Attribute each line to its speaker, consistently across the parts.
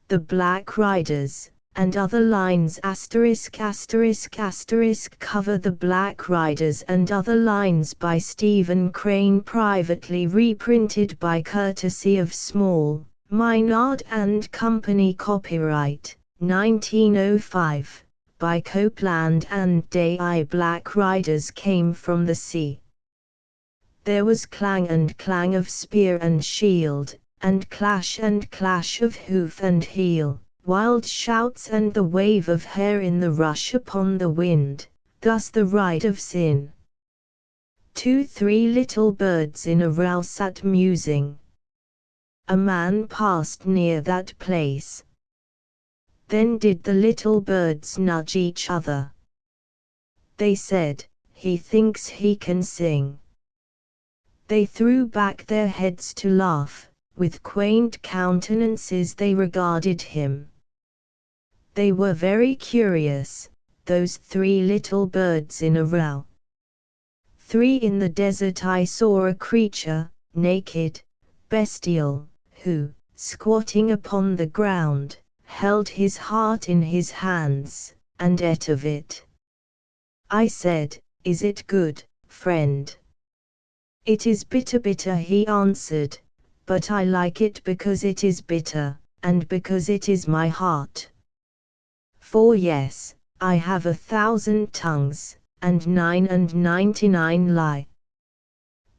Speaker 1: The Black Riders, and other lines cover The Black Riders and other lines by Stephen Crane, privately reprinted by courtesy of Small, Maynard and Company, copyright 1905, by Copeland and Day. Black Riders came from the sea. There was clang and clang of spear and shield, and clash of hoof and heel, wild shouts and the wave of hair in the rush upon the wind, thus the ride of sin. 2-3 little birds in a row sat musing. A man passed near that place. Then did the little birds nudge each other. They said, "He thinks he can sing." They threw back their heads to laugh, with quaint countenances they regarded him. They were very curious, those 3 little birds in a row. 3 in the desert I saw a creature, naked, bestial, who, squatting upon the ground, held his heart in his hands, and ate of it. I said, "Is it good, friend?" "It is bitter," he answered, "but I like it because it is bitter, and because it is my heart. For yes, I have 1,000 tongues, and 99 lie.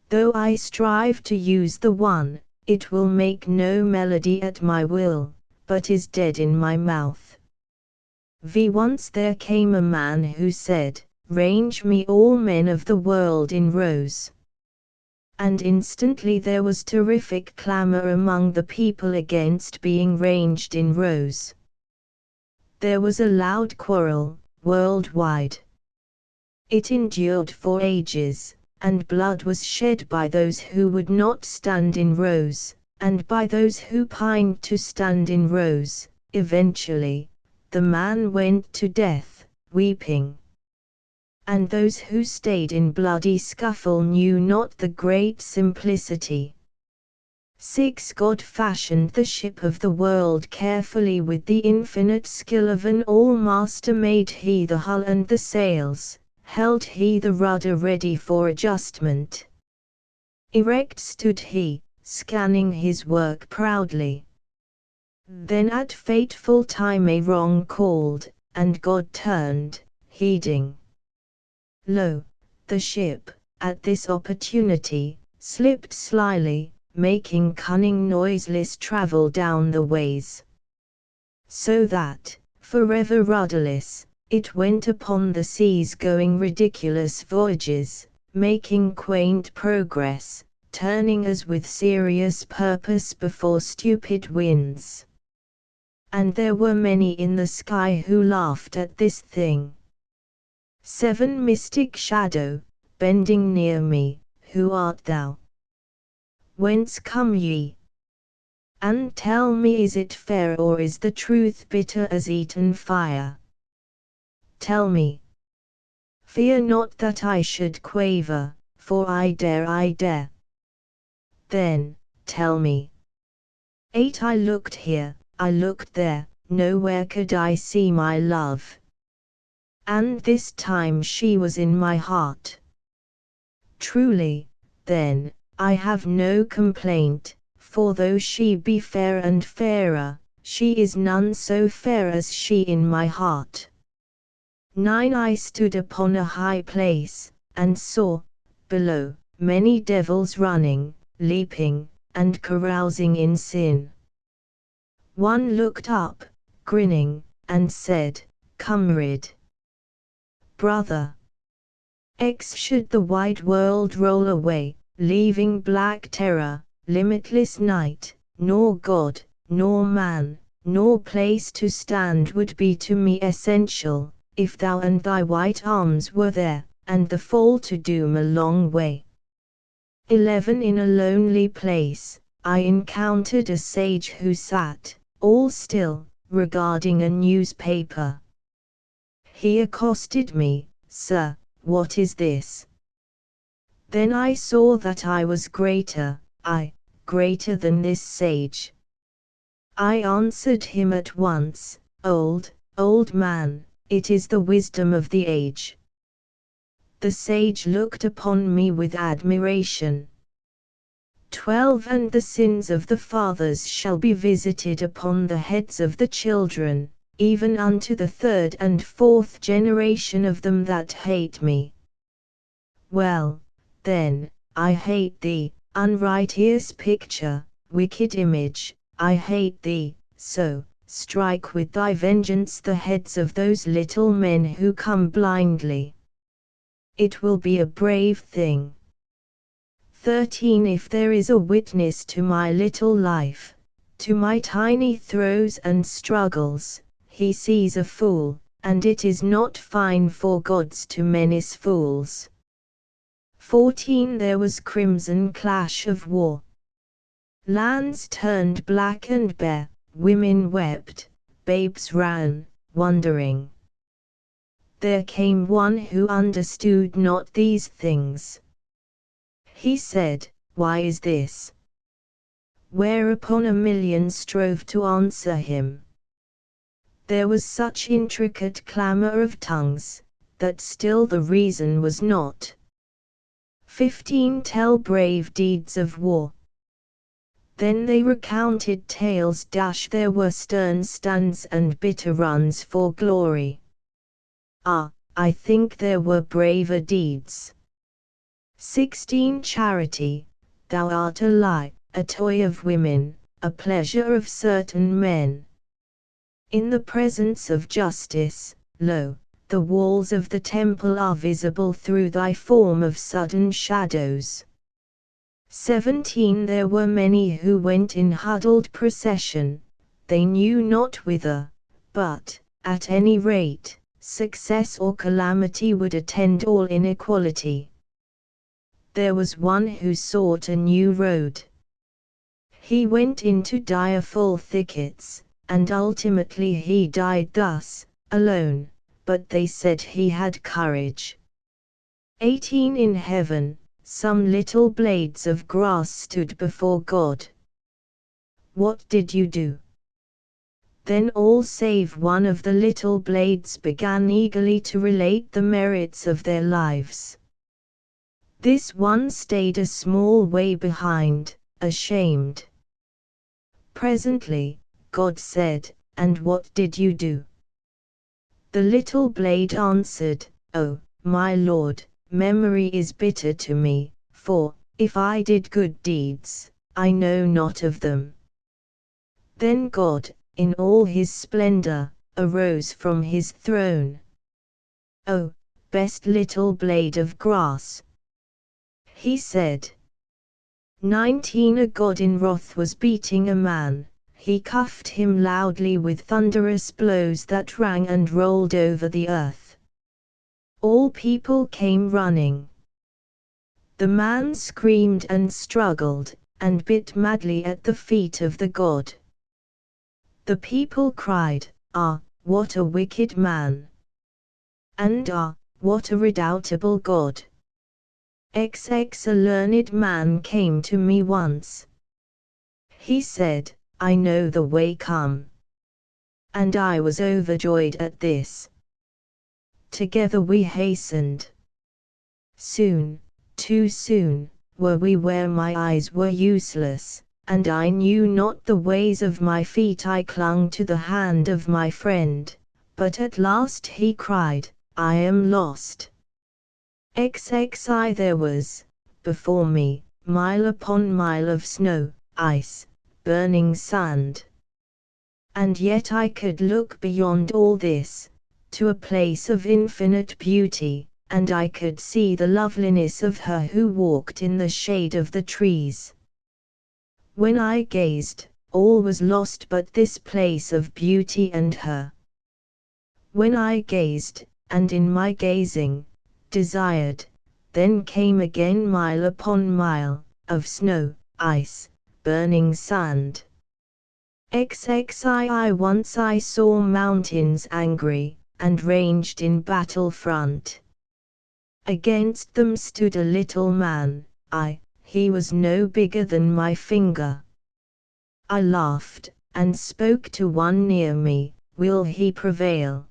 Speaker 1: Though I strive to use the one, it will make no melody at my will, but is dead in my mouth." Once there came a man who said, "Range me all men of the world in rows." And instantly there was terrific clamor among the people against being ranged in rows. There was a loud quarrel, worldwide. It endured for ages, and blood was shed by those who would not stand in rows, and by those who pined to stand in rows. Eventually, the man went to death, weeping. And those who stayed in bloody scuffle knew not the great simplicity. 6 God fashioned the ship of the world carefully with the infinite skill of an all-master. Made he the hull and the sails, held he the rudder ready for adjustment. Erect stood he, scanning his work proudly. Then at fateful time a wrong called, and God turned, heeding. Lo, the ship, at this opportunity, slipped slyly, making cunning noiseless travel down the ways. So that, forever rudderless, it went upon the seas, going ridiculous voyages, making quaint progress, turning as with serious purpose before stupid winds. And there were many in the sky who laughed at this thing. 7 Mystic shadow, bending near me, who art thou? Whence come ye? And tell me, is it fair, or is the truth bitter as eaten fire? Tell me. Fear not that I should quaver, for I dare. Then, tell me. 8 I looked here, I looked there, nowhere could I see my love. And this time she was in my heart. Truly, then, I have no complaint, for though she be fair and fairer, she is none so fair as she in my heart. 9 I stood upon a high place, and saw, below, many devils running, leaping, and carousing in sin. One looked up, grinning, and said, "Comrade, brother, should the wide world roll away, leaving black terror, limitless night, nor God, nor man, nor place to stand would be to me essential, if thou and thy white arms were there, and the fall to doom a long way." 11 In a lonely place, I encountered a sage who sat, all still, regarding a newspaper. He accosted me, "Sir, what is this?" Then I saw that I was greater than this sage. I answered him at once, old man, it is the wisdom of the age. The sage looked upon me with admiration. 12 And the sins of the fathers shall be visited upon the heads of the children, even unto the 3rd and 4th generation of them that hate me. Well, then, I hate thee, unrighteous picture, wicked image, I hate thee, so, strike with thy vengeance the heads of those little men who come blindly. It will be a brave thing. 13 If there is a witness to my little life, to my tiny throes and struggles, he sees a fool, and it is not fine for gods to menace fools. 14 There was crimson clash of war. Lands turned black and bare, women wept, babes ran, wondering. There came one who understood not these things. He said, Why is this? Whereupon a million strove to answer him. There was such intricate clamor of tongues, that still the reason was not. 15 Tell brave deeds of war. Then they recounted tales. There were stern stands and bitter runs for glory. I think there were braver deeds. 16 Charity, thou art a lie, a toy of women, a pleasure of certain men. In the presence of justice, lo, the walls of the temple are visible through thy form of sudden shadows. 17 There were many who went in huddled procession, they knew not whither, but, at any rate, success or calamity would attend all inequality. There was one who sought a new road. He went into direful thickets, and ultimately he died thus, alone, but they said he had courage. 18 In heaven, some little blades of grass stood before God. What did you do? Then all save one of the little blades began eagerly to relate the merits of their lives. This one stayed a small way behind, ashamed. Presently, God said, And what did you do? The little blade answered, Oh, my Lord, memory is bitter to me, for, if I did good deeds, I know not of them. Then God, in all his splendor, arose from his throne. Oh, best little blade of grass, he said. 19 A god in wrath was beating a man, he cuffed him loudly with thunderous blows that rang and rolled over the earth. All people came running. The man screamed and struggled, and bit madly at the feet of the god. The people cried, what a wicked man! And what a redoubtable god! A learned man came to me once. He said, I know the way come. And I was overjoyed at this. Together we hastened. Soon, too soon, were we where my eyes were useless, and I knew not the ways of my feet. I clung to the hand of my friend, but at last he cried, I am lost. XXI There was, before me, mile upon mile of snow, ice, burning sand. And yet I could look beyond all this, to a place of infinite beauty, and I could see the loveliness of her who walked in the shade of the trees. When I gazed, all was lost but this place of beauty and her. When I gazed, and in my gazing, desired, then came again mile upon mile, of snow, ice, burning sand. XXII Once I saw mountains angry, and ranged in battle front. Against them stood a little man, he was no bigger than my finger. I laughed, and spoke to one near me, will he prevail?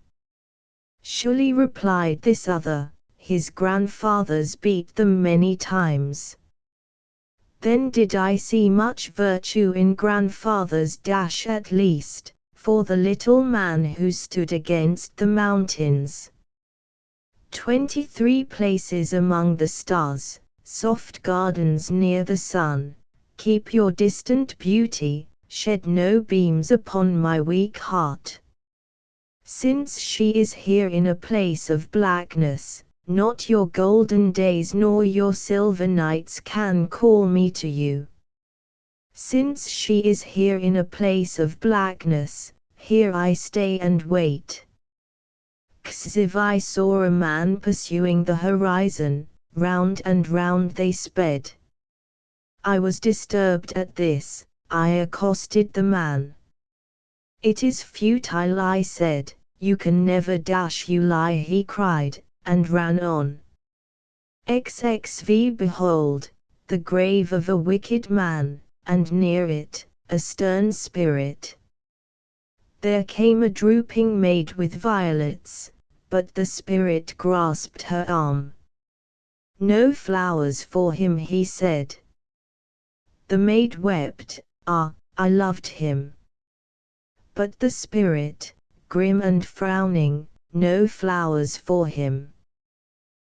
Speaker 1: Surely, replied this other, his grandfathers beat them many times. Then did I see much virtue in grandfather's dash at least, for the little man who stood against the mountains. 23 places among the stars, soft gardens near the sun, keep your distant beauty, shed no beams upon my weak heart. Since she is here in a place of blackness, not your golden days nor your silver nights can call me to you. Since she is here in a place of blackness, here I stay and wait. 'Cause if I saw a man pursuing the horizon, round and round they sped. I was disturbed at this, I accosted the man. It is futile, I said, you can never dash, you lie, he cried, and ran on. XXV Behold, the grave of a wicked man, and near it, a stern spirit. There came a drooping maid with violets, but the spirit grasped her arm. No flowers for him, he said. The maid wept, ah, I loved him. But the spirit, grim and frowning, no flowers for him.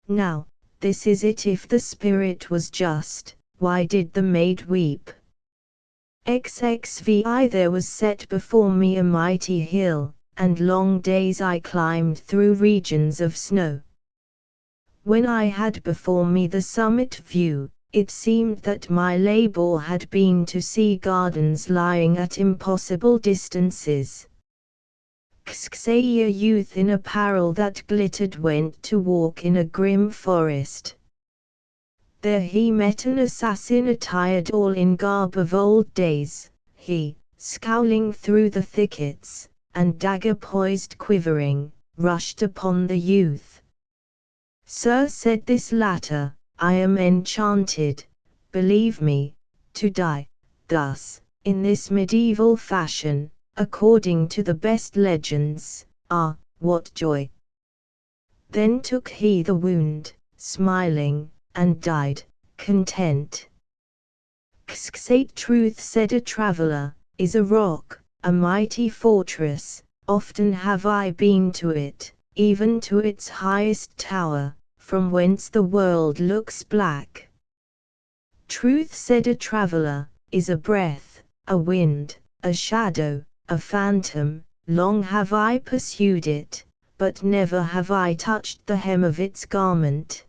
Speaker 1: Now, this is it, if the spirit was just, why did the maid weep? XXVI There was set before me a mighty hill, and long days I climbed through regions of snow. When I had before me the summit view, it seemed that my labor had been to see gardens lying at impossible distances. A youth in apparel that glittered went to walk in a grim forest. There he met an assassin attired all in garb of old days, he, scowling through the thickets, and dagger poised quivering, rushed upon the youth. Sir, said this latter, I am enchanted, believe me, to die, thus, in this medieval fashion, according to the best legends, ah, what joy! Then took he the wound, smiling, and died, content. Truth, said a traveler, is a rock, a mighty fortress, often have I been to it, even to its highest tower, from whence the world looks black. Truth, said a traveler, is a breath, a wind, a shadow, a phantom, long have I pursued it, but never have I touched the hem of its garment.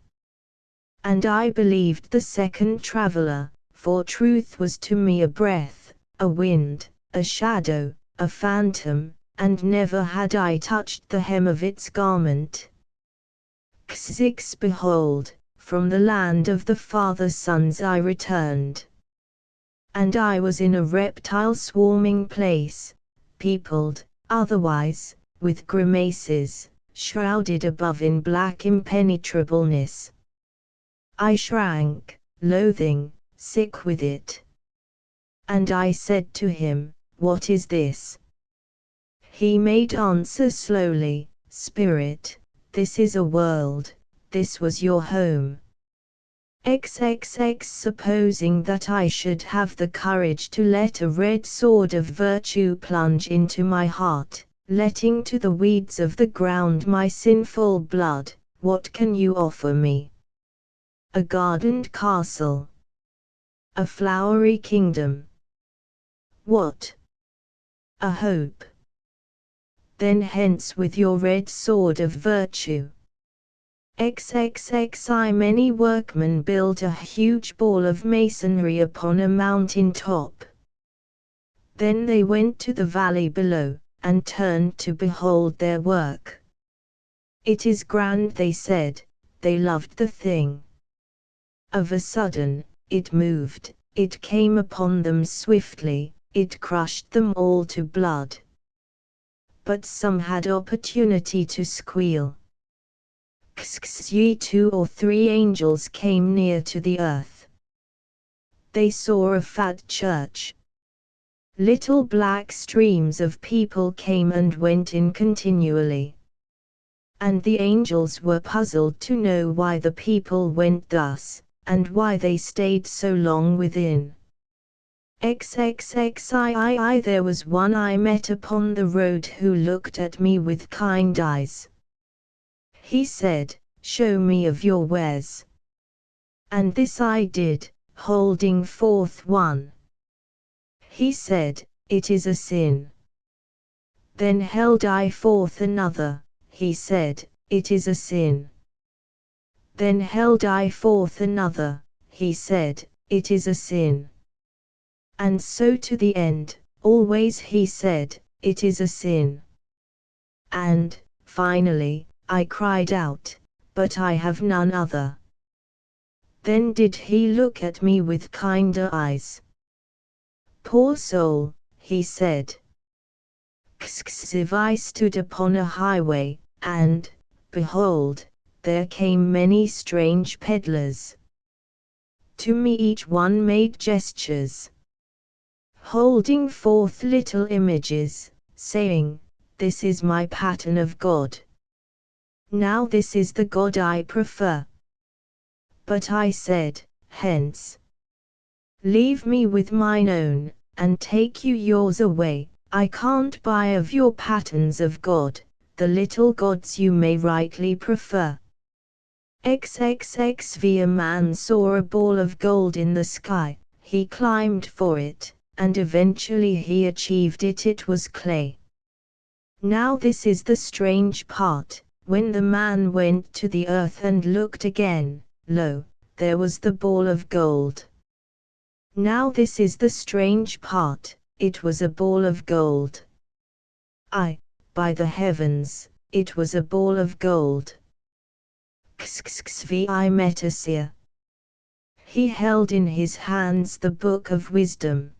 Speaker 1: And I believed the second traveler, for truth was to me a breath, a wind, a shadow, a phantom, and never had I touched the hem of its garment. Behold, from the land of the father sons I returned. And I was in a reptile swarming place, peopled, otherwise, with grimaces, shrouded above in black impenetrableness. I shrank, loathing, sick with it. And I said to him, what is this? He made answer slowly, Spirit, this is a world, this was your home. XXX Supposing that I should have the courage to let a red sword of virtue plunge into my heart, letting to the weeds of the ground my sinful blood, what can you offer me? A gardened castle. A flowery kingdom. What? A hope. Then hence with your red sword of virtue. XXXI Many workmen built a huge ball of masonry upon a mountain top. Then they went to the valley below, and turned to behold their work. It is grand, they said, they loved the thing. Of a sudden, it moved, it came upon them swiftly, it crushed them all to blood. But some had opportunity to squeal. 2 or 3 angels came near to the earth. They saw a fat church. Little black streams of people came and went in continually. And the angels were puzzled to know why the people went thus, and why they stayed so long within. XXXIII There was one I met upon the road who looked at me with kind eyes. He said, "Show me of your wares." And this I did, holding forth one. He said, "It is a sin." Then held I forth another. He said, "It is a sin." Then held I forth another. He said, "It is a sin." And so to the end, always he said, "It is a sin." And, finally, I cried out, "But I have none other." Then did he look at me with kinder eyes. "Poor soul," he said. If I stood upon a highway, and, behold, there came many strange peddlers. To me each one made gestures, holding forth little images, saying, "This is my pattern of God. Now this is the God I prefer." But I said, "Hence. Leave me with mine own, and take you yours away. I can't buy of your patterns of God, the little gods you may rightly prefer." XXXV A man saw a ball of gold in the sky, he climbed for it, and eventually he achieved it. It was clay. Now this is the strange part, when the man went to the earth and looked again, lo, there was the ball of gold. Now this is the strange part, it was a ball of gold. Aye, by the heavens, it was a ball of gold. XXXVI met a seer. He held in his hands the book of wisdom.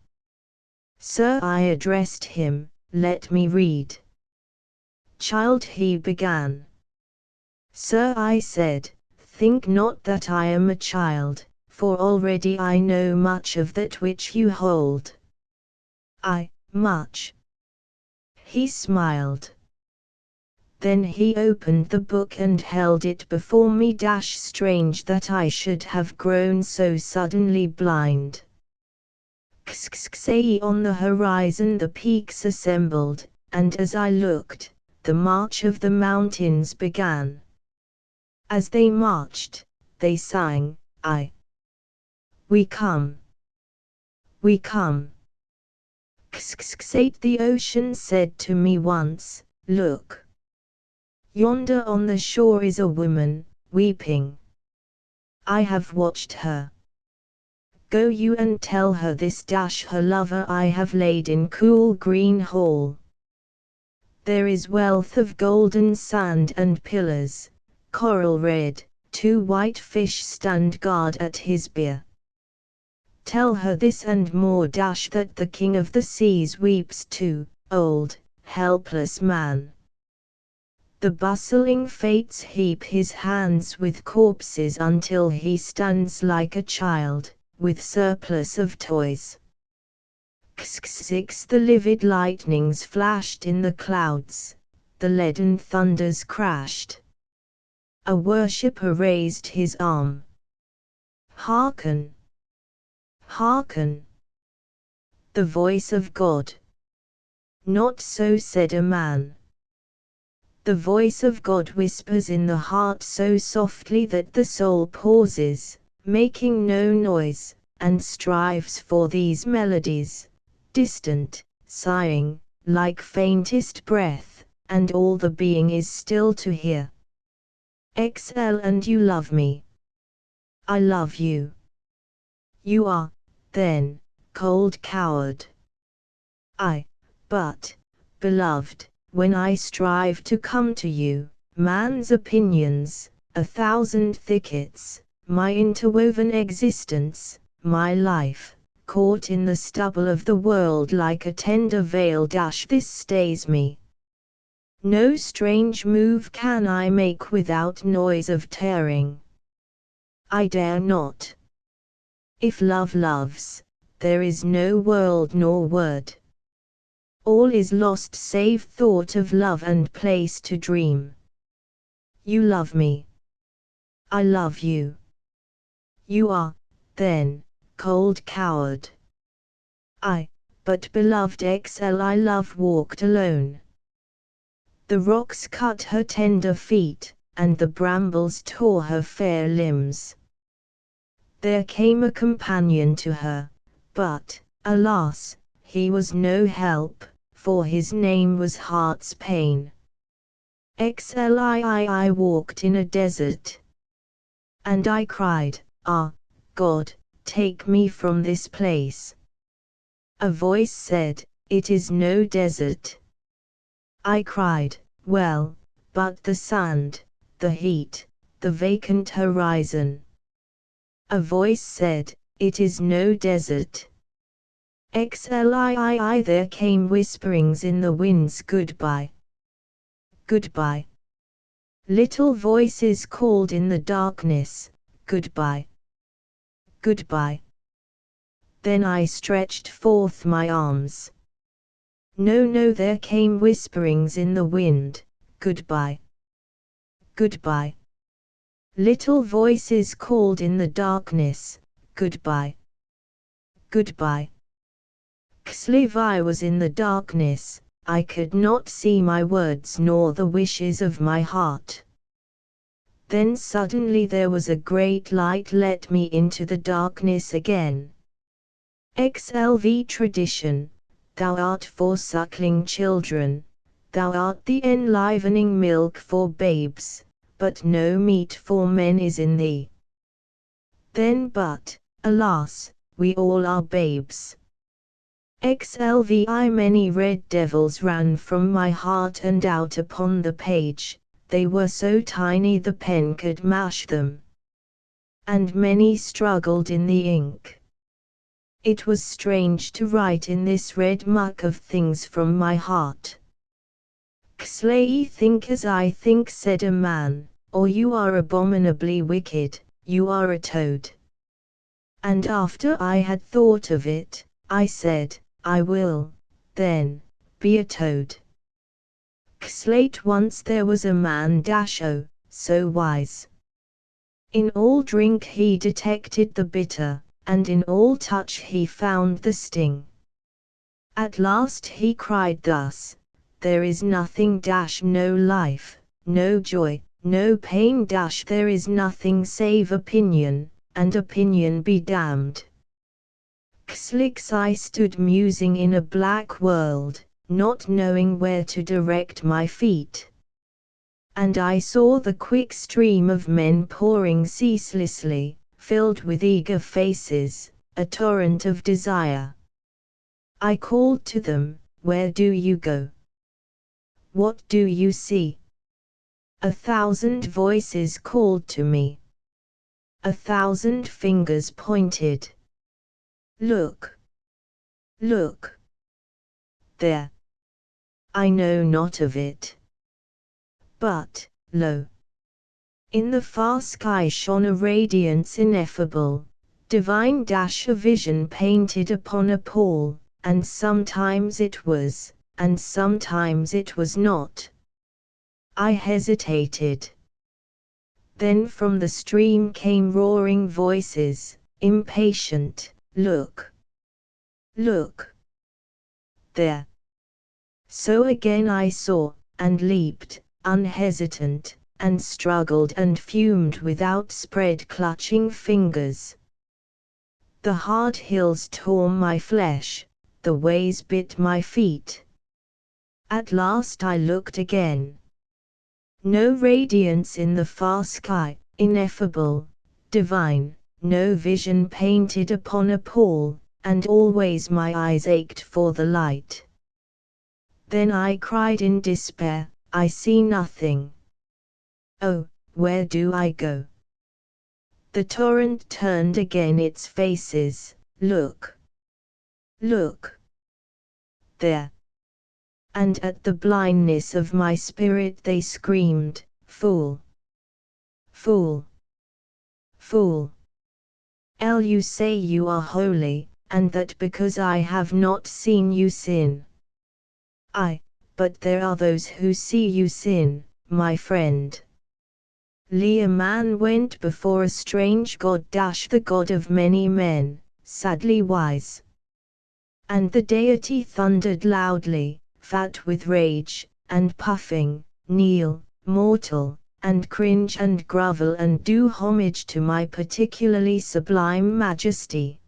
Speaker 1: "Sir," I addressed him, "let me read." "Child," he began. "Sir," I said, "think not that I am a child, for already I know much of that which you hold." "Aye, much." He smiled. Then he opened the book and held it before me. Strange that I should have grown so suddenly blind. On the horizon the peaks assembled, and as I looked, the march of the mountains began. As they marched, they sang, "Aye, we come. We come." The ocean said to me once, "Look. Yonder on the shore is a woman, weeping. I have watched her. Go you and tell her this. Her lover I have laid in cool green hall. There is wealth of golden sand and pillars, coral red, 2 white fish stand guard at his bier. Tell her this and more. That the king of the seas weeps too, old, helpless man. The bustling fates heap his hands with corpses until he stands like a child, with surplus of toys." The livid lightnings flashed in the clouds, the leaden thunders crashed. A worshipper raised his arm. "Hearken! Hearken! The voice of God." "Not so," said a man. "The voice of God whispers in the heart so softly that the soul pauses, making no noise, and strives for these melodies, distant, sighing, like faintest breath, and all the being is still to hear. And you love me. I love you. You are, then, cold coward. I, but, beloved, when I strive to come to you, man's opinions, 1,000 thickets, my interwoven existence, my life, caught in the stubble of the world like a tender veil. This stays me. No strange move can I make without noise of tearing. I dare not. If love loves, there is no world nor word, all is lost save thought of love and place to dream. You love me. I love you. You are, then, cold coward. But beloved XL I love walked alone. The rocks cut her tender feet, and the brambles tore her fair limbs. There came a companion to her, but, alas, he was no help, for his name was Heart's Pain. I walked in a desert. And I cried, ah, God, take me from this place. A voice said, it is no desert. I cried, well, but the sand, the heat, the vacant horizon. A voice said, it is no desert. There came whisperings in the winds goodbye. Goodbye. Little voices called in the darkness, goodbye. Goodbye. Then I stretched forth my arms. No, there came whisperings in the wind, goodbye. Goodbye. Little voices called in the darkness, goodbye. Goodbye. I was in the darkness, I could not see my words nor the wishes of my heart. Then suddenly there was a great light let me into the darkness again. XLV tradition, thou art for suckling children, thou art the enlivening milk for babes, but no meat for men is in thee. Then but, alas, we all are babes. Many red devils ran from my heart and out upon the page, they were so tiny the pen could mash them. And many struggled in the ink. It was strange to write in this red muck of things from my heart. Slay think as I think, said a man, or you are abominably wicked, you are a toad. And after I had thought of it, I said, I will, then, be a toad. Slate once there was a man oh, so wise. In all drink he detected the bitter, and in all touch he found the sting. At last he cried thus, there is nothing no life, no joy, no pain there is nothing save opinion, and opinion be damned. I stood musing in a black world, not knowing where to direct my feet. And I saw the quick stream of men pouring ceaselessly, filled with eager faces, a torrent of desire. I called to them, where do you go? What do you see? 1,000 voices called to me. 1,000 fingers pointed. Look! Look! There! I know not of it. But, lo! In the far sky shone a radiance ineffable, divine a vision painted upon a pall, and sometimes it was, and sometimes it was not. I hesitated. Then from the stream came roaring voices, impatient, look! Look! There! So again I saw, and leaped, unhesitant, and struggled and fumed with outspread clutching fingers. The hard hills tore my flesh, the ways bit my feet. At last I looked again. No radiance in the far sky, ineffable, divine, no vision painted upon a pall, and always my eyes ached for the light. Then I cried in despair, I see nothing. Oh, where do I go? The torrent turned again its faces, look! Look! There! And at the blindness of my spirit they screamed, fool! Fool! Fool! You say you are holy, and that because I have not seen you sin. But there are those who see you sin, my friend. A man went before a strange god, the god of many men, sadly wise. And the deity thundered loudly, fat with rage, and puffing, kneel, mortal, and cringe and grovel and do homage to my particularly sublime majesty.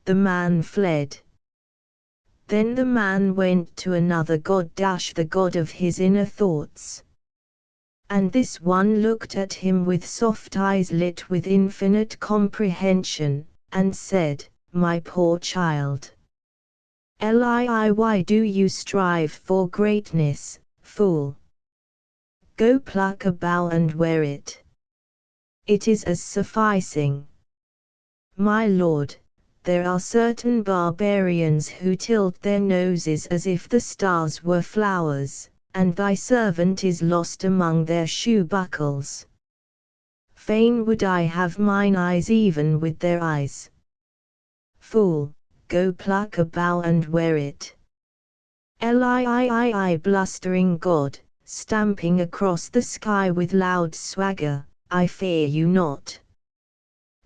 Speaker 1: The man fled. Then the man went to another god, the god of his inner thoughts. And this one looked at him with soft eyes lit with infinite comprehension, and said, My poor child. Why do you strive for greatness, fool? Go pluck a bough and wear it. It is as sufficing. My lord, there are certain barbarians who tilt their noses as if the stars were flowers, and thy servant is lost among their shoe buckles. Fain would I have mine eyes even with their eyes. Fool, go pluck a bough and wear it. Blustering god, stamping across the sky with loud swagger, I fear you not.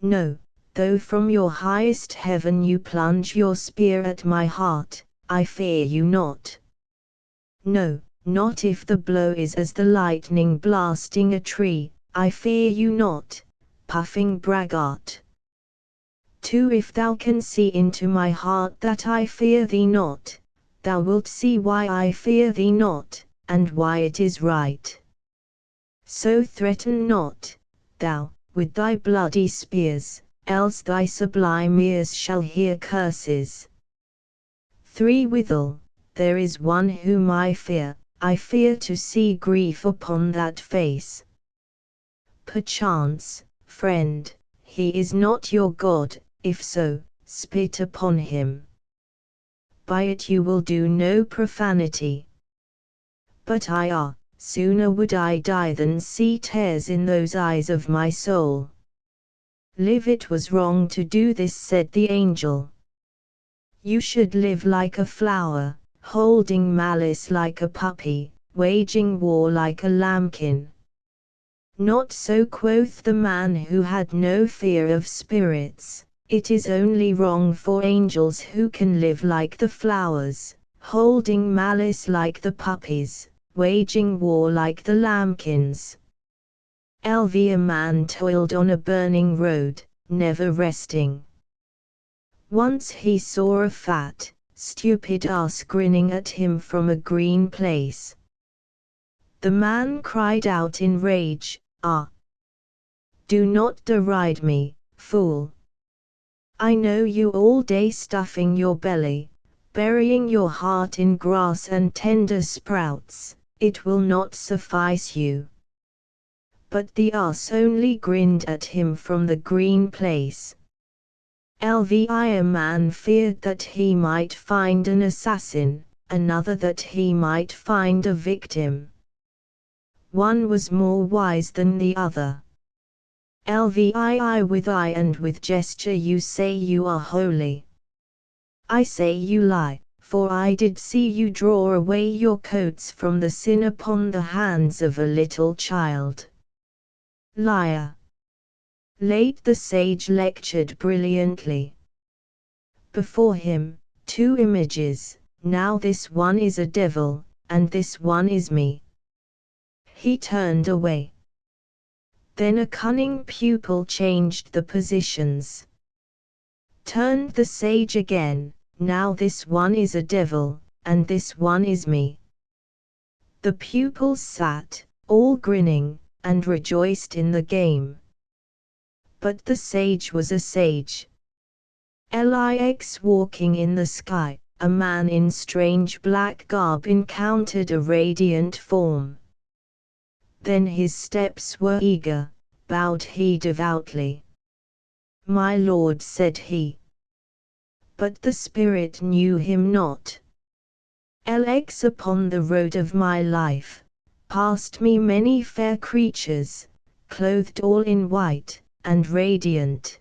Speaker 1: No, though from your highest heaven you plunge your spear at my heart, I fear you not. No, not if the blow is as the lightning blasting a tree, I fear you not, puffing braggart. 2 If thou can see into my heart that I fear thee not, thou wilt see why I fear thee not, and why it is right. So threaten not, thou, with thy bloody spears, else thy sublime ears shall hear curses. 3 Withal, there is one whom I fear to see grief upon that face. Perchance, friend, he is not your God, if so, spit upon him. By it you will do no profanity. But sooner would I die than see tears in those eyes of my soul. Live, it was wrong to do this, said the angel. You should live like a flower, holding malice like a puppy, waging war like a lambkin. Not so, quoth the man who had no fear of spirits, it is only wrong for angels who can live like the flowers, holding malice like the puppies, waging war like the lambkins. A man toiled on a burning road, never resting. Once he saw a fat, stupid ass grinning at him from a green place. The man cried out in rage, Do not deride me, fool. I know you all day stuffing your belly, burying your heart in grass and tender sprouts, it will not suffice you. But the ass only grinned at him from the green place. A man feared that he might find an assassin, another that he might find a victim. One was more wise than the other. With eye and with gesture you say you are holy. I say you lie, for I did see you draw away your coats from the sin upon the hands of a little child. Liar. Late the sage lectured brilliantly. Before him, 2 images, now this one is a devil, and this one is me. He turned away. Then a cunning pupil changed the positions. Turned the sage again, now this one is a devil, and this one is me. The pupils sat, all grinning, and rejoiced in the game. But the sage was a sage. Walking in the sky, a man in strange black garb encountered a radiant form. Then his steps were eager, bowed he devoutly. My lord, said he. But the spirit knew him not. Upon the road of my life, passed me many fair creatures, clothed all in white, and radiant.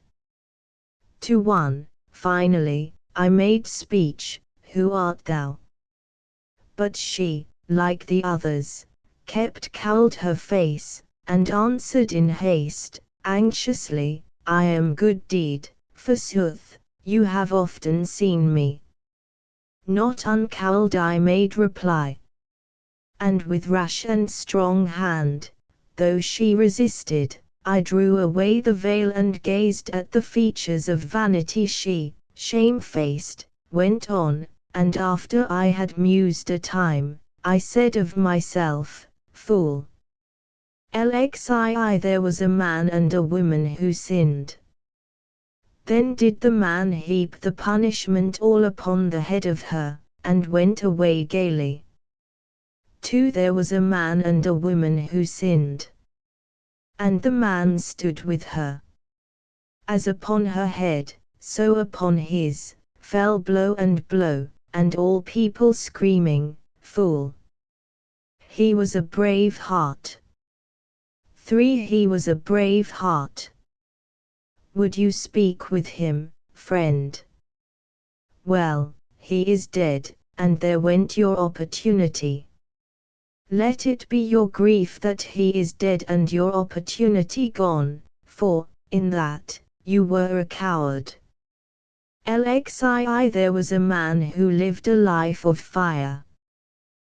Speaker 1: To one, finally, I made speech, Who art thou? But she, like the others, kept cowled her face, and answered in haste, anxiously, I am good deed, forsooth, you have often seen me. Not uncowled I made reply. And with rash and strong hand, though she resisted, I drew away the veil and gazed at the features of vanity. She, shamefaced, went on, and after I had mused a time, I said of myself, fool. Lxii there was a man and a woman who sinned. Then did the man heap the punishment all upon the head of her, and went away gaily. 2 There was a man and a woman who sinned. And the man stood with her. As upon her head, so upon his, fell blow, and all people screaming, fool. He was a brave heart. 3 He was a brave heart. Would you speak with him, friend? Well, he is dead, and there went your opportunity. Let it be your grief that he is dead and your opportunity gone, for, in that, you were a coward. Lxii there was a man who lived a life of fire.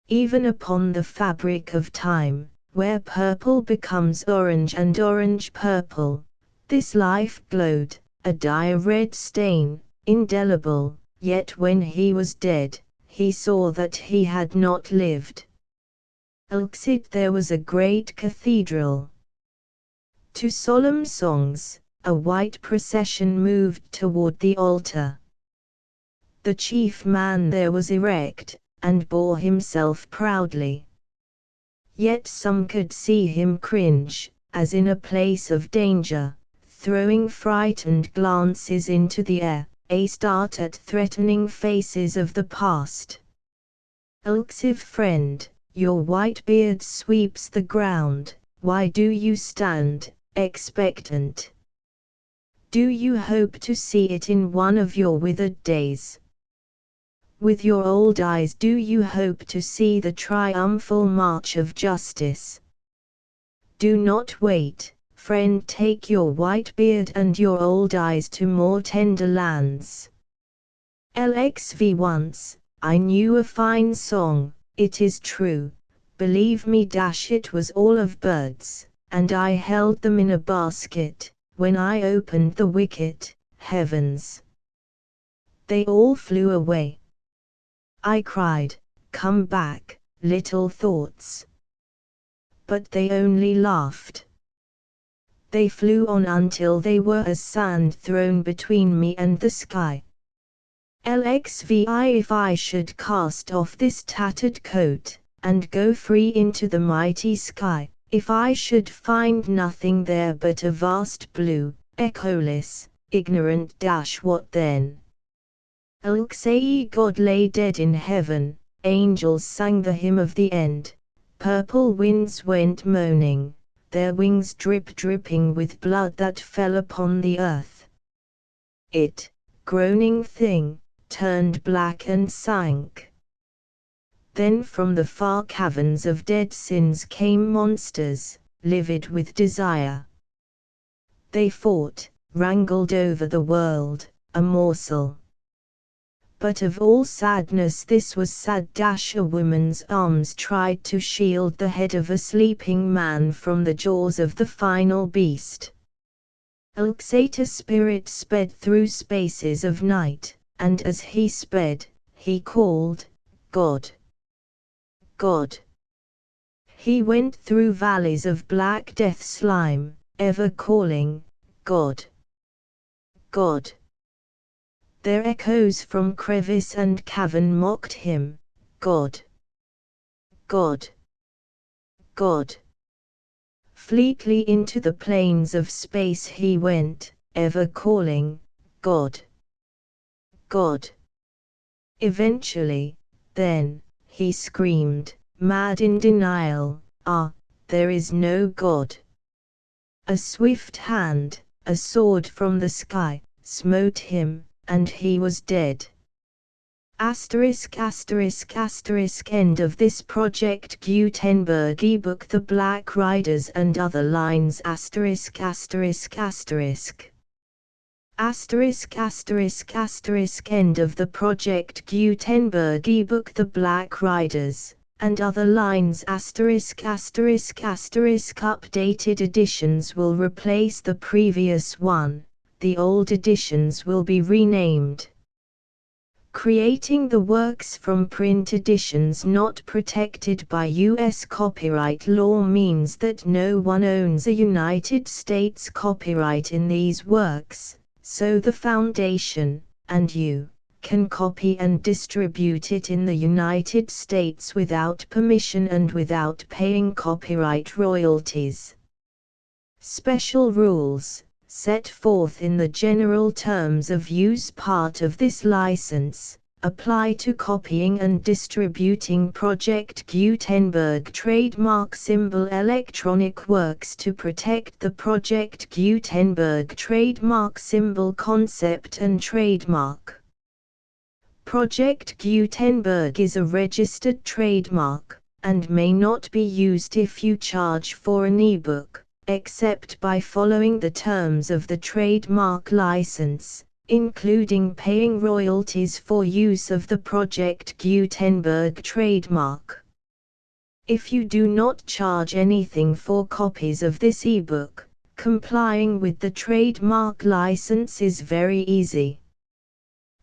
Speaker 1: Even upon the fabric of time, where purple becomes orange and orange purple, this life glowed, a dire red stain, indelible, yet when he was dead, he saw that he had not lived. Lxit there was a great cathedral. To solemn songs, a white procession moved toward the altar. The chief man there was erect, and bore himself proudly. Yet some could see him cringe, as in a place of danger, throwing frightened glances into the air, a start at threatening faces of the past. Lxiv friend, your white beard sweeps the ground, why do you stand, expectant? Do you hope to see it in one of your withered days? With your old eyes do you hope to see the triumphal march of justice? Do not wait, friend, take your white beard and your old eyes to more tender lands. Lxv once, I knew a fine song, it is true, believe me, it was all of birds, and I held them in a basket, when I opened the wicket, heavens! They all flew away. I cried, come back, little thoughts. But they only laughed. They flew on until they were as sand thrown between me and the sky. Lxvi if I should cast off this tattered coat, and go free into the mighty sky, if I should find nothing there but a vast blue, echoless, ignorant what then? Lxai God lay dead in heaven, angels sang the hymn of the end, purple winds went moaning, their wings dripping with blood that fell upon the earth. It, groaning thing, turned black and sank. Then from the far caverns of dead sins came monsters, livid with desire. They fought, wrangled over the world, a morsel. But of all sadness this was sad. A woman's arms tried to shield the head of a sleeping man from the jaws of the final beast. Lxata's spirit sped through spaces of night, and as he sped, he called, God. God. He went through valleys of black death slime, ever calling, God. God. Their echoes from crevice and cavern mocked him, God. God. God. Fleetly into the plains of space he went, ever calling, God. God. Eventually, then, he screamed, mad in denial, ah, there is no God. A swift hand, a sword from the sky, smote him, and he was dead. End of this Project Gutenberg ebook The Black Riders and Other Lines End of the Project Gutenberg ebook The Black Riders and Other Lines Updated editions will replace the previous one, the old editions will be renamed. Creating the works from print editions not protected by U.S. copyright law means that no one owns a United States copyright in these works, so the Foundation, and you, can copy and distribute it in the United States without permission and without paying copyright royalties. Special rules, set forth in the general terms of use part of this license, apply to copying and distributing Project Gutenberg trademark symbol electronic works to protect the Project Gutenberg trademark symbol concept and trademark. Project Gutenberg is a registered trademark, and may not be used if you charge for an ebook, except by following the terms of the trademark license, including paying royalties for use of the Project Gutenberg trademark. If you do not charge anything for copies of this ebook, complying with the trademark license is very easy.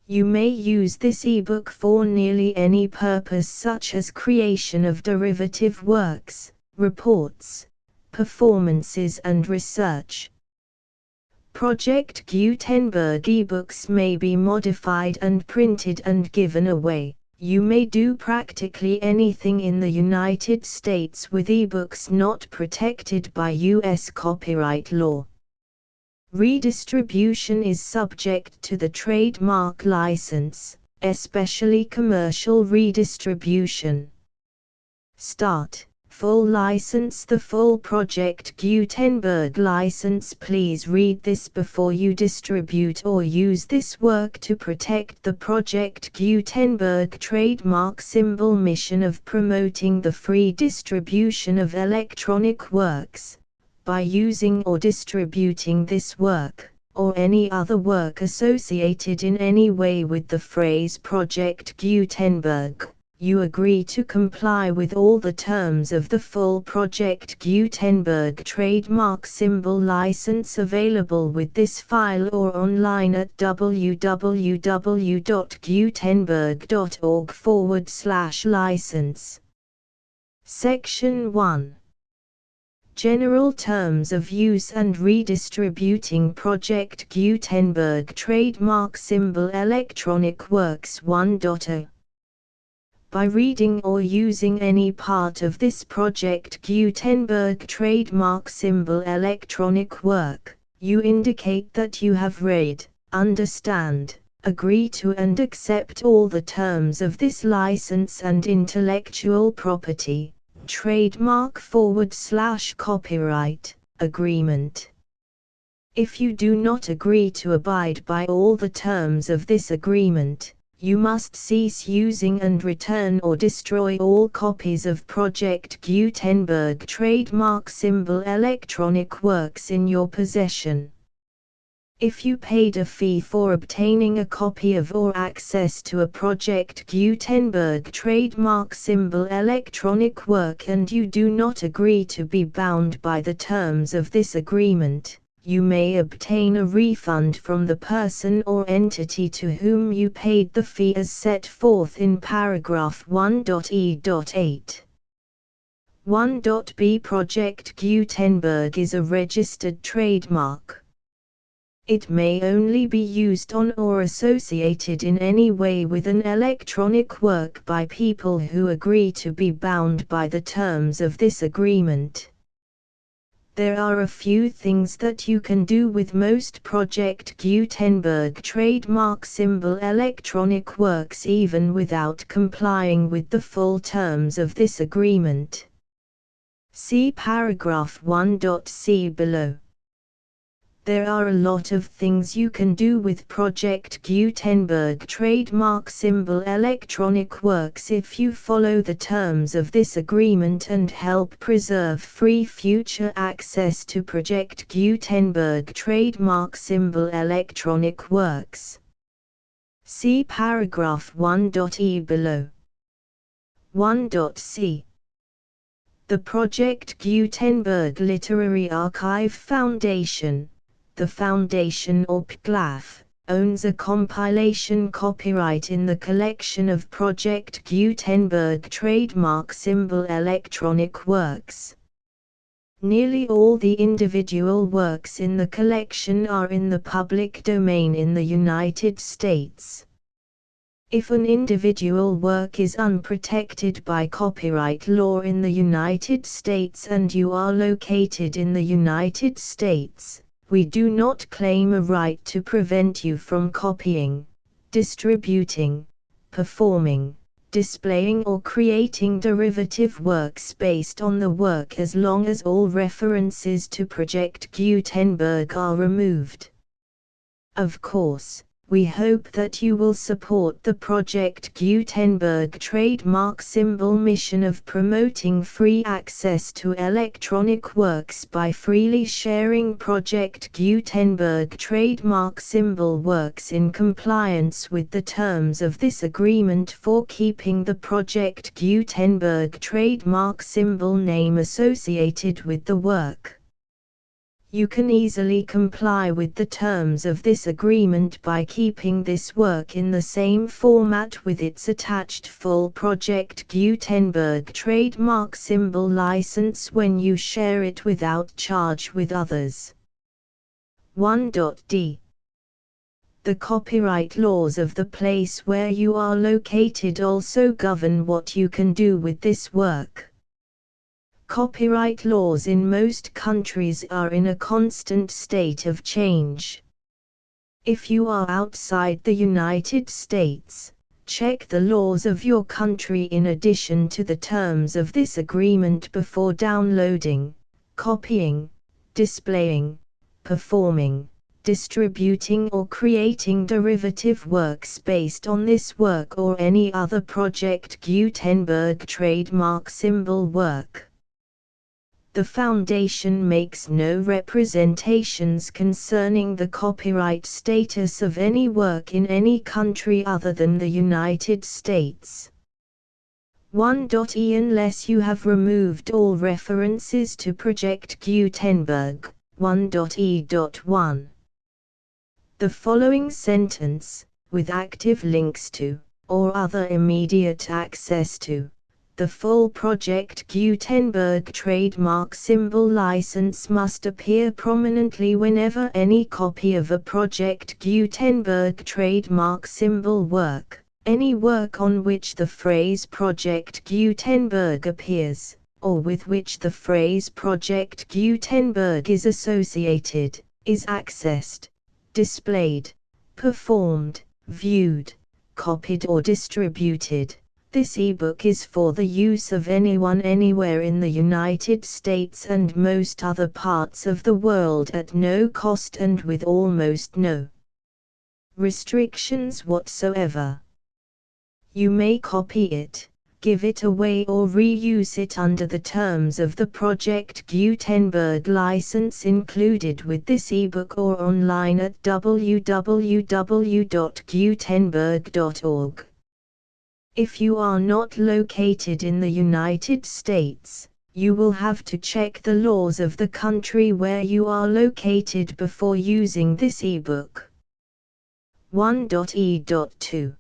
Speaker 1: You may use this ebook for nearly any purpose such as creation of derivative works, reports, performances and research. Project Gutenberg ebooks may be modified and printed and given away. You may do practically anything in the United States with ebooks not protected by U.S. copyright law. Redistribution is subject to the trademark license, especially commercial redistribution. Start. Full license. The full Project Gutenberg license. Please read this before you distribute or use this work to protect the Project Gutenberg trademark symbol mission of promoting the free distribution of electronic works, by using or distributing this work, or any other work associated in any way with the phrase Project Gutenberg. You agree to comply with all the terms of the full Project Gutenberg trademark symbol license available with this file or online at www.gutenberg.org/license. Section 1. General Terms of Use and Redistributing Project Gutenberg Trademark Symbol Electronic Works 1.0. By reading or using any part of this Project Gutenberg trademark symbol electronic work, you indicate that you have read, understand, agree to and accept all the terms of this license and intellectual property, trademark/copyright, agreement. If you do not agree to abide by all the terms of this agreement, you must cease using and return or destroy all copies of Project Gutenberg trademark symbol electronic works in your possession. If you paid a fee for obtaining a copy of or access to a Project Gutenberg trademark symbol electronic work and you do not agree to be bound by the terms of this agreement, you may obtain a refund from the person or entity to whom you paid the fee as set forth in paragraph 1.e.8. 1.b Project Gutenberg is a registered trademark. It may only be used on or associated in any way with an electronic work by people who agree to be bound by the terms of this agreement. There are a few things that you can do with most Project Gutenberg trademark symbol electronic works even without complying with the full terms of this agreement. See paragraph 1.c below. There are a lot of things you can do with Project Gutenberg trademark symbol electronic works if you follow the terms of this agreement and help preserve free future access to Project Gutenberg trademark symbol electronic works. See paragraph 1.e below. 1.c. The Project Gutenberg Literary Archive Foundation, the foundation or PGLAF, owns a compilation copyright in the collection of Project Gutenberg trademark symbol electronic works. Nearly all the individual works in the collection are in the public domain in the United States. If an individual work is unprotected by copyright law in the United States and you are located in the United States, we do not claim a right to prevent you from copying, distributing, performing, displaying or creating derivative works based on the work as long as all references to Project Gutenberg are removed. Of course, we hope that you will support the Project Gutenberg trademark symbol mission of promoting free access to electronic works by freely sharing Project Gutenberg trademark symbol works in compliance with the terms of this agreement for keeping the Project Gutenberg trademark symbol name associated with the work. You can easily comply with the terms of this agreement by keeping this work in the same format with its attached full Project Gutenberg trademark symbol license when you share it without charge with others. 1.d. The copyright laws of the place where you are located also govern what you can do with this work. Copyright laws in most countries are in a constant state of change. If you are outside the United States, check the laws of your country in addition to the terms of this agreement before downloading, copying, displaying, performing, distributing or creating derivative works based on this work or any other Project Gutenberg trademark symbol work. The Foundation makes no representations concerning the copyright status of any work in any country other than the United States. 1.e Unless you have removed all references to Project Gutenberg. 1.e.1. The following sentence, with active links to, or other immediate access to, the full Project Gutenberg trademark symbol license must appear prominently whenever any copy of a Project Gutenberg trademark symbol work, any work on which the phrase Project Gutenberg appears, or with which the phrase Project Gutenberg is associated, is accessed, displayed, performed, viewed, copied or distributed. This ebook is for the use of anyone anywhere in the United States and most other parts of the world at no cost and with almost no restrictions whatsoever. You may copy it, give it away or reuse it under the terms of the Project Gutenberg license included with this ebook or online at www.gutenberg.org. If you are not located in the United States, you will have to check the laws of the country where you are located before using this ebook. 1.e.2.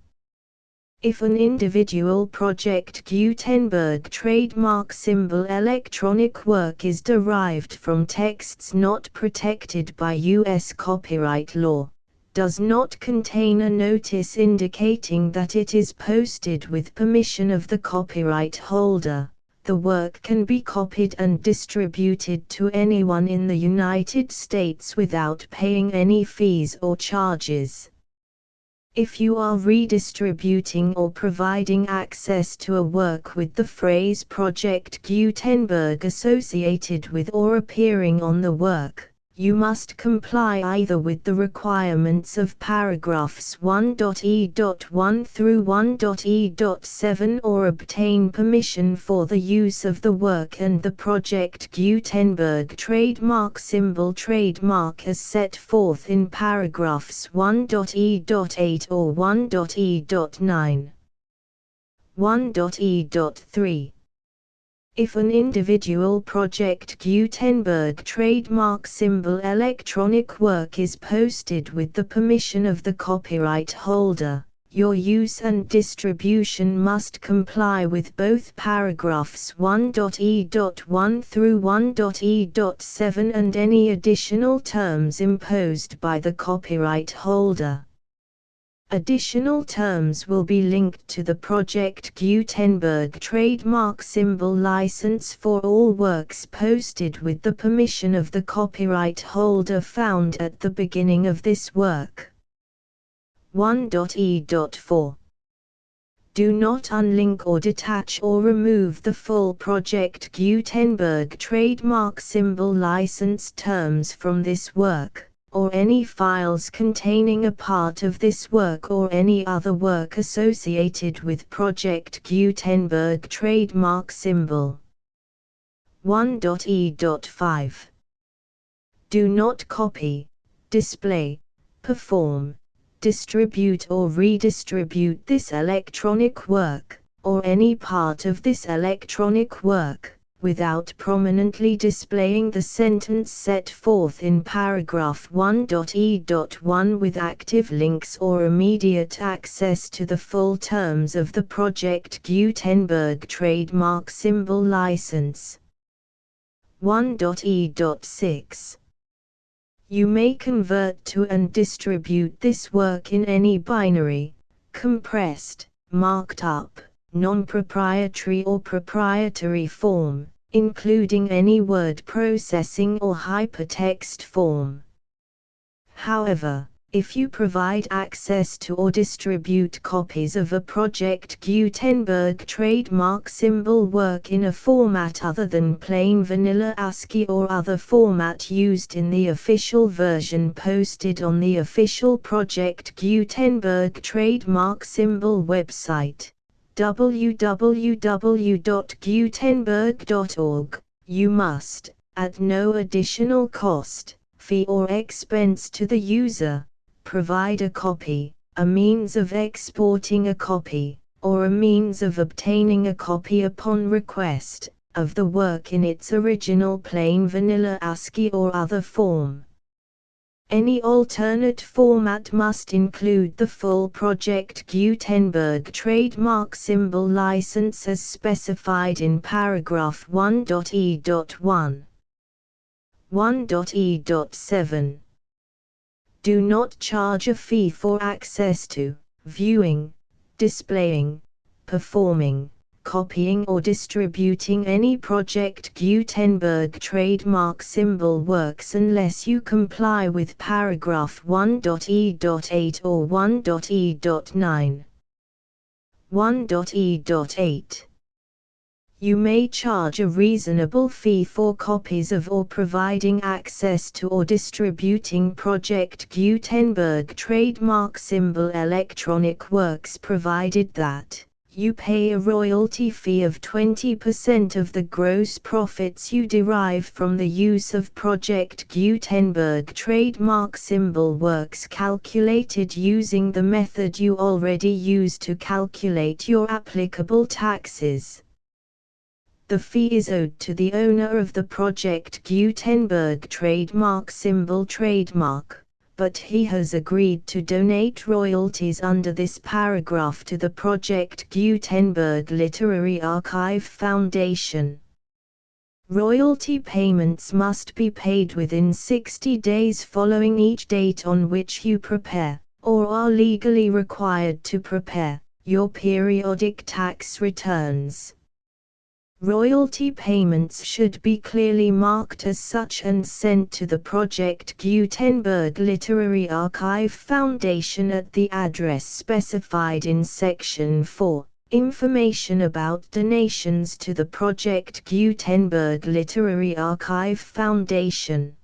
Speaker 1: If an individual Project Gutenberg trademark symbol electronic work is derived from texts not protected by U.S. copyright law, does not contain a notice indicating that it is posted with permission of the copyright holder, the work can be copied and distributed to anyone in the United States without paying any fees or charges. If you are redistributing or providing access to a work with the phrase Project Gutenberg associated with or appearing on the work, You must comply either with the requirements of paragraphs 1.e.1 through 1.e.7 or obtain permission for the use of the work and the Project Gutenberg trademark symbol trademark as set forth in paragraphs 1.e.8 or 1.e.9. 1.e.3. If an individual Project Gutenberg trademark symbol electronic work is posted with the permission of the copyright holder, your use and distribution must comply with both paragraphs 1.e.1 through 1.e.7 and any additional terms imposed by the copyright holder. Additional terms will be linked to the Project Gutenberg trademark symbol license for all works posted with the permission of the copyright holder found at the beginning of this work. 1.e.4. Do not unlink or detach or remove the full Project Gutenberg trademark symbol license terms from this work, or any files containing a part of this work or any other work associated with Project Gutenberg trademark symbol. 1.e.5. Do not copy, display, perform, distribute or redistribute this electronic work, or any part of this electronic work, without prominently displaying the sentence set forth in paragraph 1.e.1 with active links or immediate access to the full terms of the Project Gutenberg trademark symbol license. 1.e.6. You may convert to and distribute this work in any binary, compressed, marked up, non-proprietary or proprietary form, including any word processing or hypertext form. However, if you provide access to or distribute copies of a Project Gutenberg trademark symbol work in a format other than plain vanilla ASCII or other format used in the official version posted on the official Project Gutenberg trademark symbol website, www.gutenberg.org, you must, at no additional cost, fee or expense to the user, provide a copy, a means of exporting a copy, or a means of obtaining a copy upon request, of the work in its original plain vanilla ASCII or other form. Any alternate format must include the full Project Gutenberg trademark symbol license as specified in paragraph 1.e.1. 1.e.7. Do not charge a fee for access to, viewing, displaying, performing, copying or distributing any Project Gutenberg trademark symbol works unless you comply with paragraph 1.e.8 or 1.e.9. 1.e.8. You may charge a reasonable fee for copies of or providing access to or distributing Project Gutenberg trademark symbol electronic works provided that you pay a royalty fee of 20% of the gross profits you derive from the use of Project Gutenberg trademark symbol works calculated using the method you already use to calculate your applicable taxes. The fee is owed to the owner of the Project Gutenberg trademark symbol trademark, but he has agreed to donate royalties under this paragraph to the Project Gutenberg Literary Archive Foundation. Royalty payments must be paid within 60 days following each date on which you prepare, or are legally required to prepare, your periodic tax returns. Royalty payments should be clearly marked as such and sent to the Project Gutenberg Literary Archive Foundation at the address specified in Section 4, Information about donations to the Project Gutenberg Literary Archive Foundation.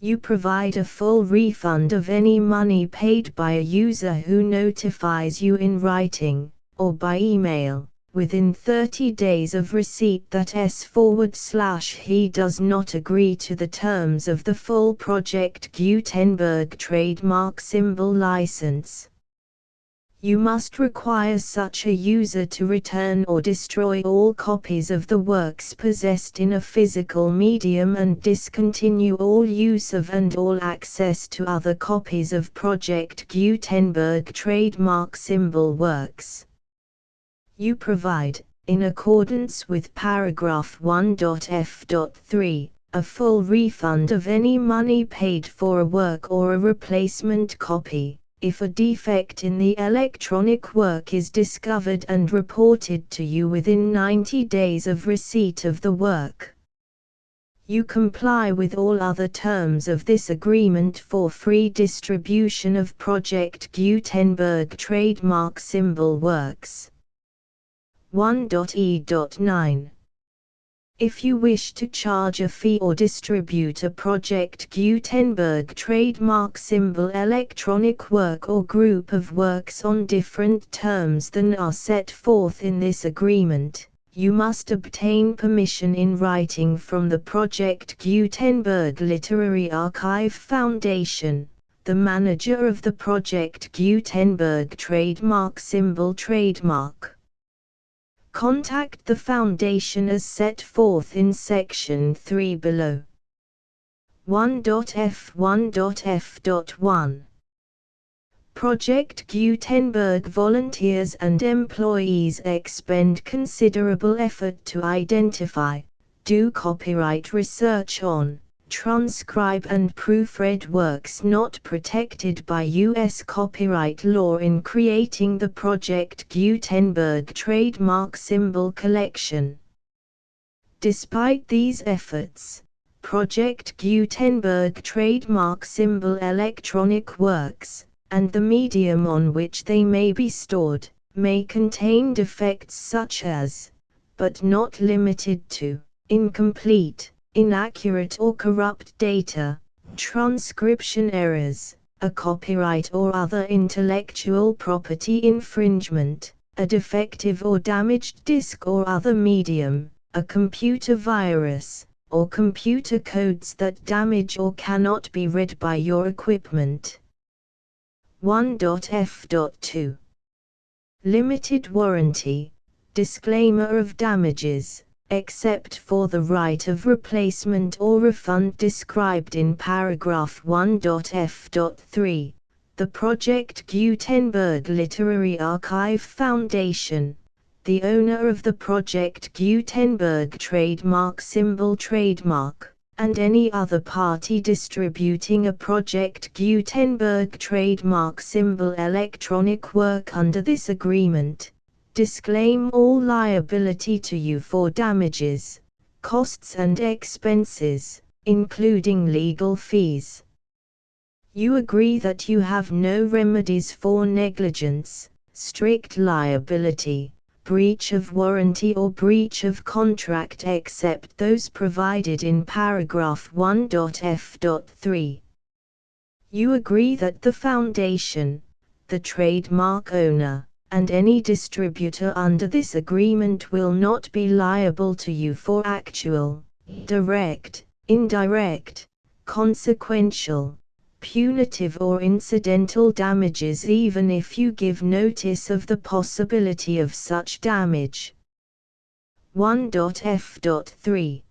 Speaker 1: You provide a full refund of any money paid by a user who notifies you in writing, or by email, within 30 days of receipt that S/he does not agree to the terms of the full Project Gutenberg trademark symbol license. You must require such a user to return or destroy all copies of the works possessed in a physical medium and discontinue all use of and all access to other copies of Project Gutenberg trademark symbol works. You provide, in accordance with paragraph 1.f.3, a full refund of any money paid for a work or a replacement copy, if a defect in the electronic work is discovered and reported to you within 90 days of receipt of the work. You comply with all other terms of this agreement for free distribution of Project Gutenberg trademark symbol works. 1.e.9. If you wish to charge a fee or distribute a Project Gutenberg trademark symbol electronic work or group of works on different terms than are set forth in this agreement, you must obtain permission in writing from the Project Gutenberg Literary Archive Foundation, the manager of the Project Gutenberg trademark symbol trademark. Contact the Foundation as set forth in Section 3 below. 1.f1.f.1 Project Gutenberg volunteers and employees expend considerable effort to identify, do copyright research on, transcribe and proofread works not protected by U.S. copyright law in creating the Project Gutenberg trademark symbol collection. Despite these efforts, Project Gutenberg trademark symbol electronic works, and the medium on which they may be stored, may contain defects such as, but not limited to, incomplete, inaccurate or corrupt data, transcription errors, a copyright or other intellectual property infringement, a defective or damaged disk or other medium, a computer virus, or computer codes that damage or cannot be read by your equipment. 1.f.2 Limited warranty, disclaimer of damages, except for the right of replacement or refund described in paragraph 1.f.3, the Project Gutenberg Literary Archive Foundation, the owner of the Project Gutenberg trademark symbol trademark, and any other party distributing a Project Gutenberg trademark symbol electronic work under this agreement, disclaim all liability to you for damages, costs and expenses, including legal fees. You agree that you have no remedies for negligence, strict liability, breach of warranty or breach of contract except those provided in paragraph 1.f.3. You agree that the Foundation, the trademark owner, and any distributor under this agreement will not be liable to you for actual, direct, indirect, consequential, punitive or incidental damages even if you give notice of the possibility of such damage. 1.f.3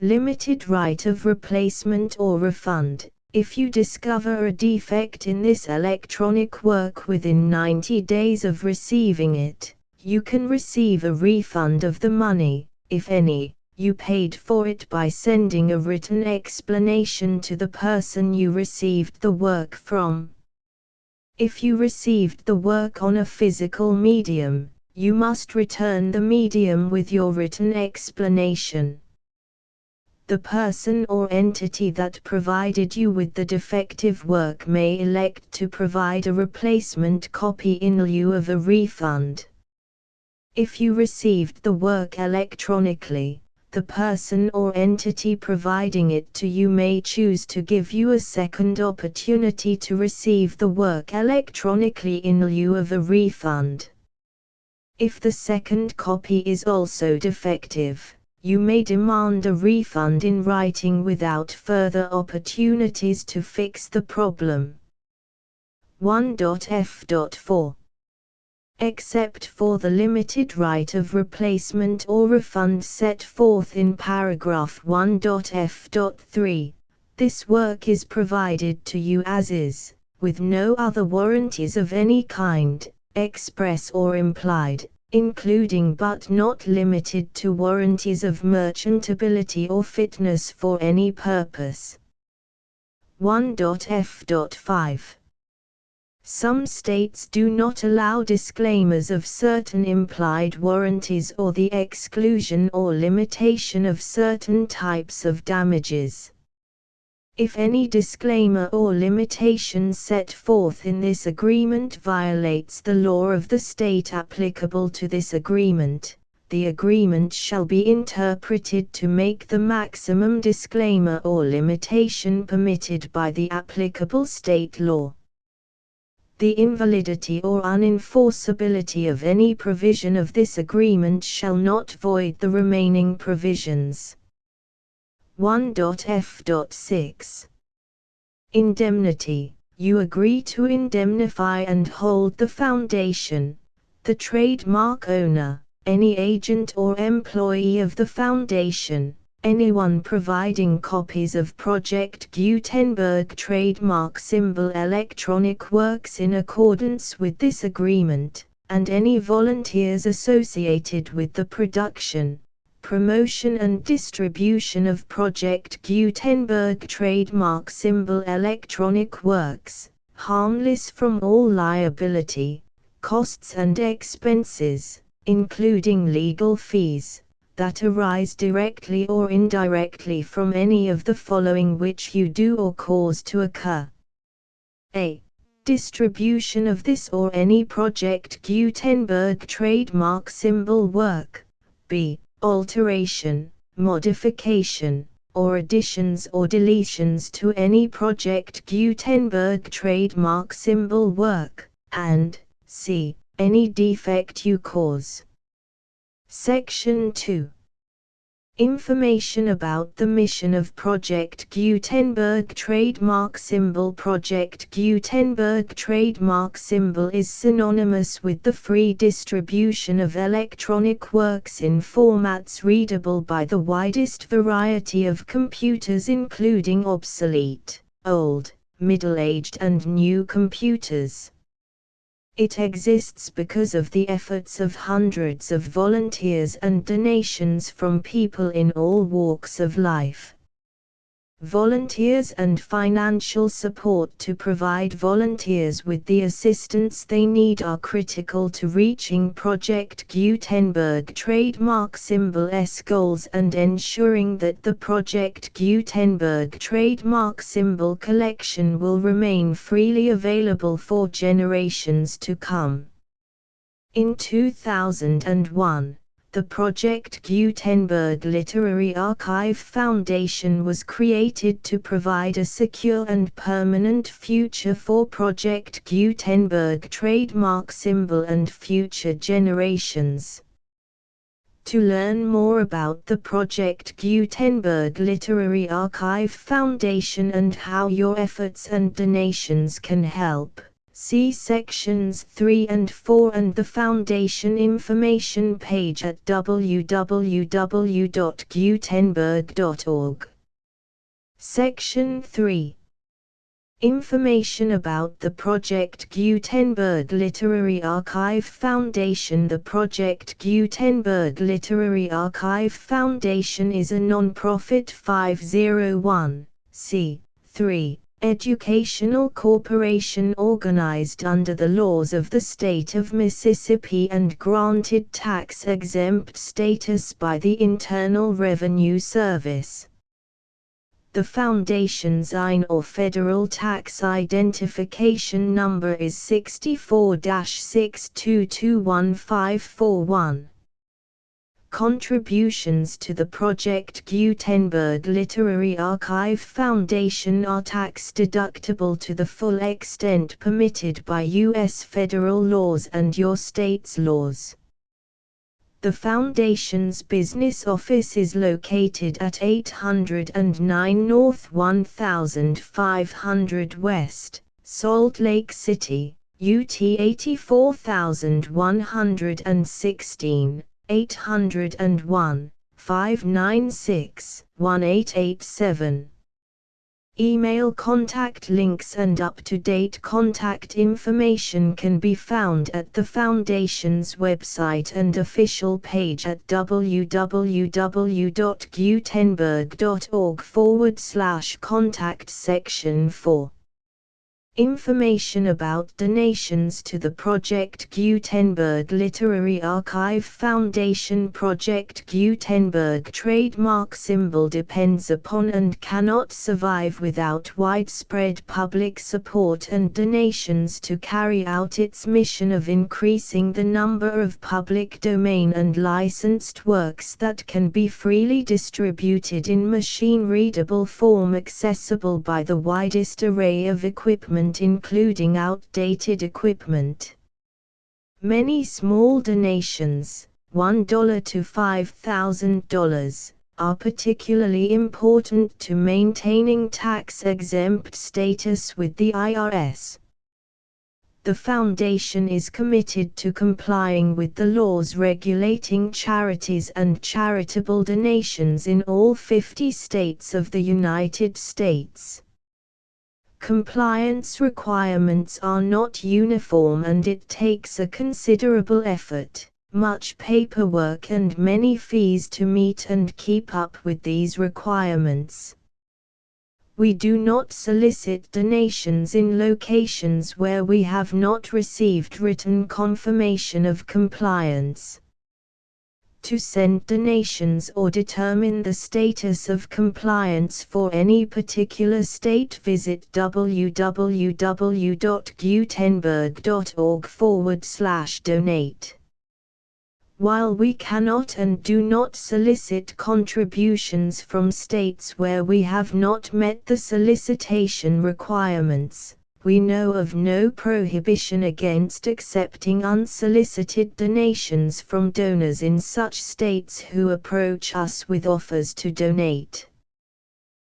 Speaker 1: Limited right of replacement or refund. If you discover a defect in this electronic work within 90 days of receiving it, you can receive a refund of the money, if any, you paid for it by sending a written explanation to the person you received the work from. If you received the work on a physical medium, you must return the medium with your written explanation. The person or entity that provided you with the defective work may elect to provide a replacement copy in lieu of a refund. If you received the work electronically, the person or entity providing it to you may choose to give you a second opportunity to receive the work electronically in lieu of a refund. If the second copy is also defective, you may demand a refund in writing without further opportunities to fix the problem. 1.f.4. Except for the limited right of replacement or refund set forth in paragraph 1.f.3, this work is provided to you as is, with no other warranties of any kind, express or implied, including but not limited to warranties of merchantability or fitness for any purpose. 1.f.5. Some states do not allow disclaimers of certain implied warranties or the exclusion or limitation of certain types of damages. If any disclaimer or limitation set forth in this agreement violates the law of the state applicable to this agreement, the agreement shall be interpreted to make the maximum disclaimer or limitation permitted by the applicable state law. The invalidity or unenforceability of any provision of this agreement shall not void the remaining provisions. 1.f.6. Indemnity. You agree to indemnify and hold the foundation, the trademark owner, any agent or employee of the foundation, anyone providing copies of Project Gutenberg trademark symbol electronic works in accordance with this agreement, and any volunteers associated with the production, promotion and distribution of Project Gutenberg trademark symbol electronic works, harmless from all liability, costs and expenses, including legal fees, that arise directly or indirectly from any of the following which you do or cause to occur. A. Distribution of this or any Project Gutenberg trademark symbol work. B. Alteration, modification, or additions or deletions to any Project Gutenberg trademark symbol work, and C. Any defect you cause. Section 2. Information about the mission of Project Gutenberg trademark symbol. Project Gutenberg trademark symbol is synonymous with the free distribution of electronic works in formats readable by the widest variety of computers, including obsolete, old, middle-aged and new computers. It exists because of the efforts of hundreds of volunteers and donations from people in all walks of life. Volunteers and financial support to provide volunteers with the assistance they need are critical to reaching Project Gutenberg trademark symbol's goals and ensuring that the Project Gutenberg trademark symbol collection will remain freely available for generations to come. In 2001, the Project Gutenberg Literary Archive Foundation was created to provide a secure and permanent future for Project Gutenberg trademark symbol and future generations. To learn more about the Project Gutenberg Literary Archive Foundation and how your efforts and donations can help, see sections 3 and 4 and the Foundation information page at www.gutenberg.org. Section 3. Information about the Project Gutenberg Literary Archive Foundation. The Project Gutenberg Literary Archive Foundation is a non-profit 501(c)(3) educational corporation organized under the laws of the state of Mississippi and granted tax-exempt status by the Internal Revenue Service. The Foundation's IN or Federal Tax Identification Number is 64-6221541. Contributions to the Project Gutenberg Literary Archive Foundation are tax-deductible to the full extent permitted by U.S. federal laws and your state's laws. The Foundation's business office is located at 809 North 1500 West, Salt Lake City, UT 84116. 801-596-1887. Email contact links and up-to-date contact information can be found at the Foundation's website and official page at www.gutenberg.org/contact section 4. Information about donations to the Project Gutenberg Literary Archive Foundation. Project Gutenberg trademark symbol depends upon and cannot survive without widespread public support and donations to carry out its mission of increasing the number of public domain and licensed works that can be freely distributed in machine-readable form accessible by the widest array of equipment including outdated equipment. Many small donations, $1 to $5,000, are particularly important to maintaining tax-exempt status with the IRS. The Foundation is committed to complying with the laws regulating charities and charitable donations in all 50 states of the United States. Compliance requirements are not uniform and it takes a considerable effort, much paperwork and many fees to meet and keep up with these requirements. We do not solicit donations in locations where we have not received written confirmation of compliance. To send donations or determine the status of compliance for any particular state, visit www.gutenberg.org/donate. While we cannot and do not solicit contributions from states where we have not met the solicitation requirements, we know of no prohibition against accepting unsolicited donations from donors in such states who approach us with offers to donate.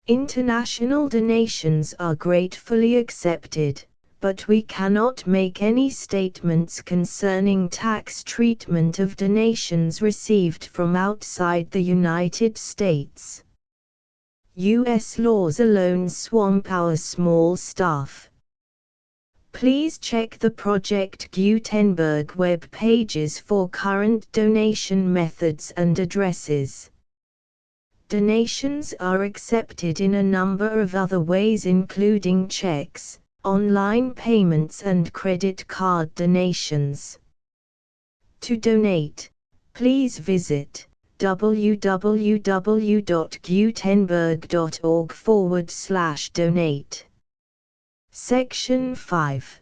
Speaker 1: International donations are gratefully accepted, but we cannot make any statements concerning tax treatment of donations received from outside the United States. U.S. laws alone swamp our small staff. Please check the Project Gutenberg web pages for current donation methods and addresses. Donations are accepted in a number of other ways including checks, online payments and credit card donations. To donate, please visit www.gutenberg.org/donate. Section 5.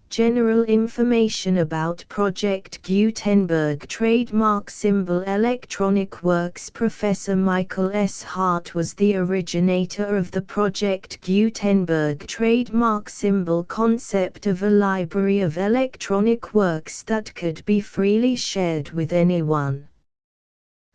Speaker 1: General information about Project Gutenberg trademark symbol Electronic Works. Professor Michael S. Hart was the originator of the Project Gutenberg trademark symbol concept of a library of electronic works that could be freely shared with anyone.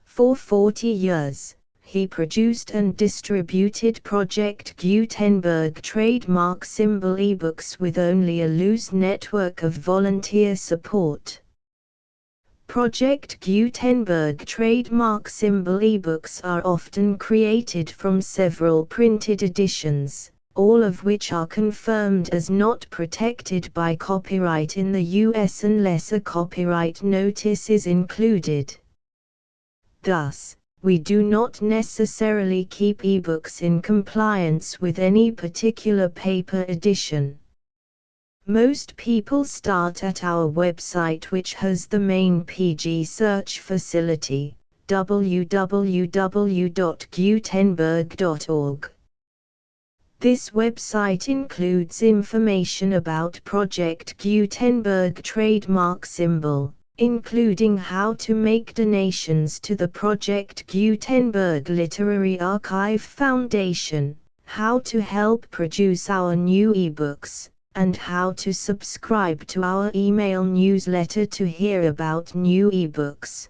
Speaker 1: For 40 years, he produced and distributed Project Gutenberg trademark symbol ebooks with only a loose network of volunteer support. Project Gutenberg trademark symbol ebooks are often created from several printed editions, all of which are confirmed as not protected by copyright in the U.S. unless a copyright notice is included. Thus, we do not necessarily keep ebooks in compliance with any particular paper edition. Most people start at our website, which has the main PG search facility, www.gutenberg.org. This website includes information about Project Gutenberg trademark symbol, including how to make donations to the Project Gutenberg Literary Archive Foundation, how to help produce our new ebooks, and how to subscribe to our email newsletter to hear about new ebooks.